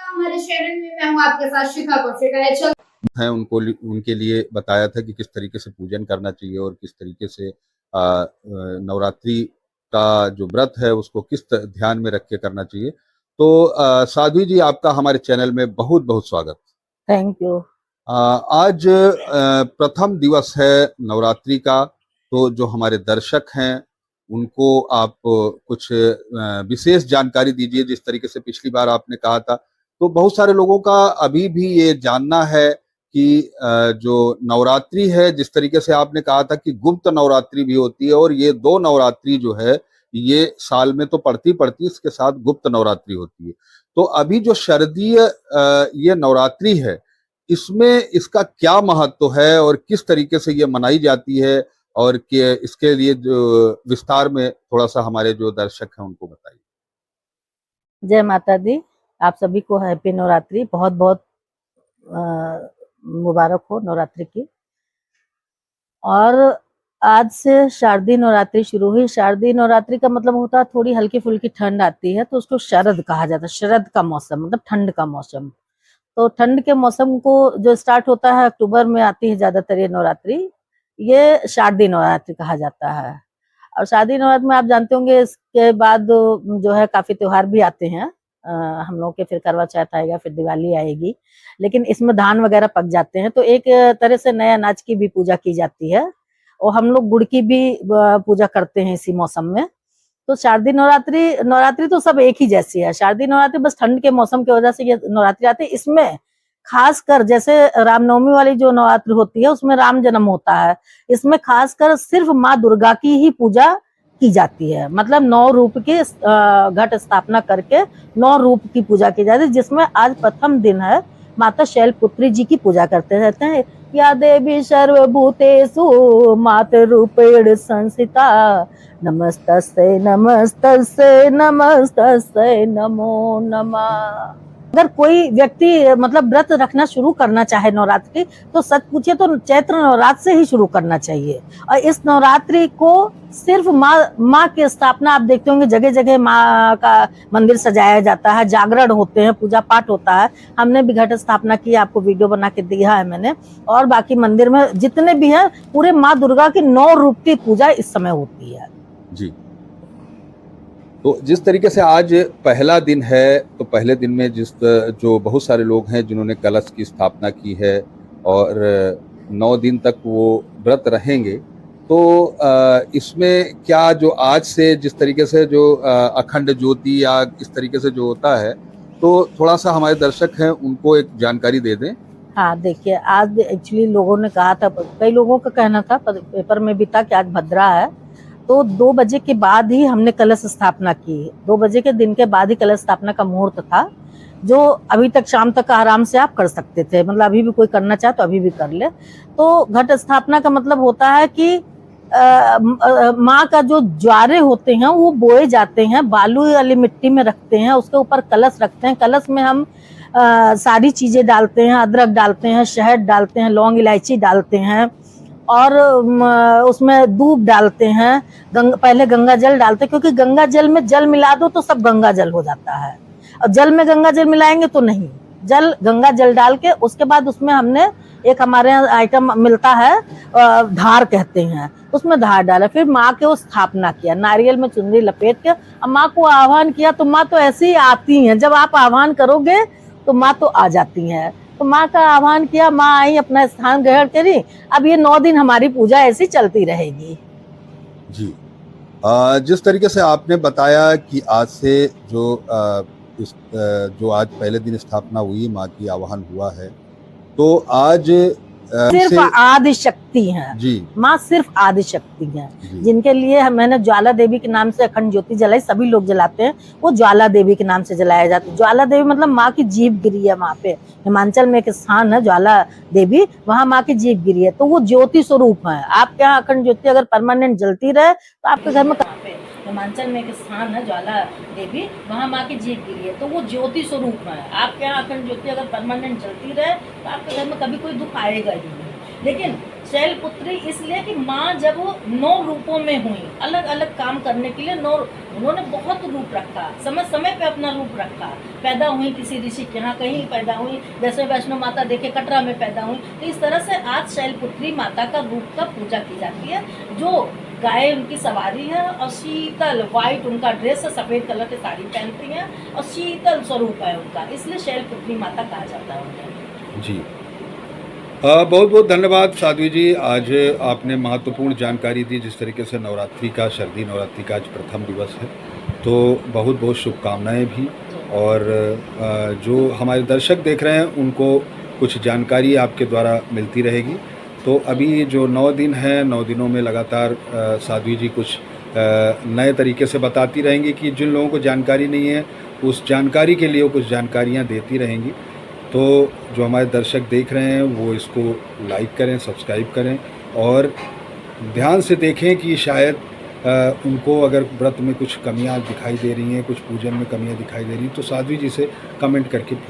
हमारे चैनल में मैं हूँ आपके साथ शिखा कौशिक है उनको उनके लिए बताया था कि किस तरीके से पूजन करना चाहिए और किस तरीके से नवरात्रि का जो व्रत है उसको ध्यान में रख के करना चाहिए। तो साध्वी जी, आपका हमारे चैनल में बहुत बहुत स्वागत। Thank you. आज प्रथम दिवस है नवरात्रि का, तो जो हमारे दर्शक हैं उनको आप कुछ विशेष जानकारी दीजिए। जिस तरीके से पिछली बार आपने कहा था, तो बहुत सारे लोगों का अभी भी ये जानना है कि जो नवरात्रि है, जिस तरीके से आपने कहा था कि गुप्त नवरात्रि भी होती है, और ये दो नवरात्रि जो है ये साल में तो पड़ती इसके साथ गुप्त नवरात्रि होती है। तो अभी जो शारदीय ये नवरात्रि है, इसमें इसका क्या महत्व है और किस तरीके से ये मनाई जाती है, और कि इसके लिए जो विस्तार में थोड़ा सा हमारे जो दर्शक हैं उनको बताइए। जय माता दी। आप सभी को हैप्पी नवरात्रि, बहुत बहुत मुबारक हो नवरात्रि की। और आज से शारदीय नवरात्रि शुरू हुई। शारदीय नवरात्रि का मतलब होता है थोड़ी हल्की फुल्की ठंड आती है तो उसको शरद कहा जाता है। शरद का मौसम मतलब ठंड का मौसम। तो ठंड के मौसम को जो स्टार्ट होता है अक्टूबर में आती है ज्यादातर ये नवरात्रि, ये शारदीय नवरात्रि कहा जाता है। और शारदीय नवरात्रि में आप जानते होंगे इसके बाद जो है काफी त्योहार भी आते हैं। हम लोग के फिर करवा चौथ आएगा, फिर दिवाली आएगी, लेकिन इसमें धान वगैरह पक जाते हैं तो एक तरह से नए अनाज की भी पूजा की जाती है, और हम लोग गुड़ की भी पूजा करते हैं इसी मौसम में। तो शारदीय नवरात्रि तो सब एक ही जैसी है। शारदीय नवरात्रि बस ठंड के मौसम की वजह से ये नवरात्रि आती है। इसमें खासकर जैसे रामनवमी वाली जो नवरात्रि होती है उसमें राम जन्म होता है, इसमें खासकर सिर्फ माँ दुर्गा की ही पूजा की जाती है। मतलब 9 रूप की घट स्थापना करके 9 रूप की पूजा की जाती है, जिसमें आज प्रथम दिन है माता शैलपुत्री जी की पूजा करते रहते हैं। या देवी सर्वभूतेषु मातरूपेण संस्थिता, नमस्तस्यै नमस्तस्यै नमस्तस्यै नमो नमः। अगर कोई व्यक्ति मतलब व्रत रखना शुरू करना चाहे नवरात्रि, तो सच पूछे तो चैत्र नवरात्र से ही शुरू करना चाहिए। और इस नवरात्रि को सिर्फ माँ की स्थापना, आप देखते होंगे जगह जगह माँ का मंदिर सजाया जाता है, जागरण होते हैं, पूजा पाठ होता है। हमने भी घट स्थापना की, आपको वीडियो बना के दिया है मैंने। और बाकी मंदिर में जितने भी हैं पूरे माँ दुर्गा की 9 रूप की पूजा इस समय होती है जी। तो जिस तरीके से आज पहला दिन है, तो पहले दिन में जो बहुत सारे लोग हैं जिन्होंने कलश की स्थापना की है और 9 दिन तक वो व्रत रहेंगे, तो इसमें क्या जो आज से जिस तरीके से जो अखंड ज्योति या इस तरीके से जो होता है, तो थोड़ा सा हमारे दर्शक हैं उनको एक जानकारी दे दें। हाँ देखिए, आज एक्चुअली लोगों ने कहा था, कई लोगों का कहना था, पेपर में भी था कि आज भद्रा है, तो 2 बजे के बाद ही हमने कलश स्थापना की। 2 बजे के दिन के बाद ही कलश स्थापना का मुहूर्त था, जो अभी तक शाम तक आराम से आप कर सकते थे। मतलब अभी भी कोई करना चाहे तो अभी भी कर ले। तो घट स्थापना का मतलब होता है कि माँ का जो ज्वारे होते हैं वो बोए जाते हैं, बालू वाली मिट्टी में रखते हैं, उसके ऊपर कलश रखते हैं। कलश में हम सारी चीजें डालते हैं, अदरक डालते हैं, शहद डालते हैं, लौंग इलायची डालते हैं, और उसमें दूध डालते हैं। पहले गंगा जल डालते हैं, क्योंकि गंगा जल में जल मिला दो तो सब गंगा जल हो जाता है, और जल में गंगा जल मिलाएंगे तो नहीं। गंगा जल डाल के उसके बाद उसमें हमने एक हमारे यहाँ आइटम मिलता है, धार कहते हैं, उसमें धार डाला। फिर माँ के वो स्थापना किया, नारियल में चुनरी लपेट के, और माँ को आह्वान किया। तो माँ तो ऐसे ही आती हैं, जब आप आह्वान करोगे तो माँ तो आ जाती हैं। तो माँ का आह्वान किया, माँ आई, अपना स्थान ग्रहण करी। अब ये 9 दिन हमारी पूजा ऐसी चलती रहेगी जी। जिस तरीके से आपने बताया कि आज से जो आज पहले दिन स्थापना हुई, माँ की आवाहन हुआ है, तो आज सिर्फ आदि शक्ति है जी। माँ सिर्फ आदि शक्ति है, जिनके लिए मैंने ज्वाला देवी के नाम से अखंड ज्योति जलाई। सभी लोग जलाते हैं, वो ज्वाला देवी के नाम से जलाया जाता है। ज्वाला देवी मतलब माँ की जीभ गिरी है वहाँ पे। हिमाचल में एक स्थान है ज्वाला देवी, वहाँ माँ की जीभ गिरी है, तो वो ज्योति स्वरूप है। आपके यहाँ अखंड ज्योति अगर परमानेंट जलती रहे तो आपके घर में, हिमाचल में एक स्थान है ज्वाला देवी, वहाँ माँ की जीभ गिरी है, तो वो ज्योति स्वरूप है। आपके यहाँ अखंड ज्योति अगर परमानेंट जलती रहे तो आपके घर में कभी कोई दुख आएगा ही नहीं। लेकिन शैलपुत्री इसलिए कि माँ जब 9 रूपों में हुई, अलग अलग काम करने के लिए 9, उन्होंने बहुत रूप रखा, समय समय पे अपना रूप रखा। पैदा हुई किसी ऋषि के यहाँ, कहीं पैदा हुई, जैसे वैष्णो माता देखे कटरा में पैदा हुई। तो इस तरह से आज शैलपुत्री माता का रूप का पूजा की जाती है। जो गाय उनकी सवारी है और शीतल व्हाइट उनका ड्रेस है, सफ़ेद कलर की साड़ी पहनती हैं और शीतल स्वरूप है उनका, इसलिए शैलपुत्री माता कहा जाता है उन्हें। जी, बहुत बहुत धन्यवाद साध्वी जी। आज आपने महत्वपूर्ण जानकारी दी, जिस तरीके से नवरात्रि का, शारदीय नवरात्रि का आज प्रथम दिवस है, तो बहुत बहुत शुभकामनाएं भी। और जो हमारे दर्शक देख रहे हैं उनको कुछ जानकारी आपके द्वारा मिलती रहेगी। तो अभी जो 9 दिन हैं, 9 दिनों में लगातार साध्वी जी कुछ नए तरीके से बताती रहेंगी कि जिन लोगों को जानकारी नहीं है उस जानकारी के लिए वो कुछ जानकारियाँ देती रहेंगी। तो जो हमारे दर्शक देख रहे हैं वो इसको लाइक करें, सब्सक्राइब करें और ध्यान से देखें कि शायद उनको अगर व्रत में कुछ कमियां दिखाई दे रही हैं, कुछ पूजन में कमियां दिखाई दे रही हैं, तो साध्वी जी से कमेंट करके पूछ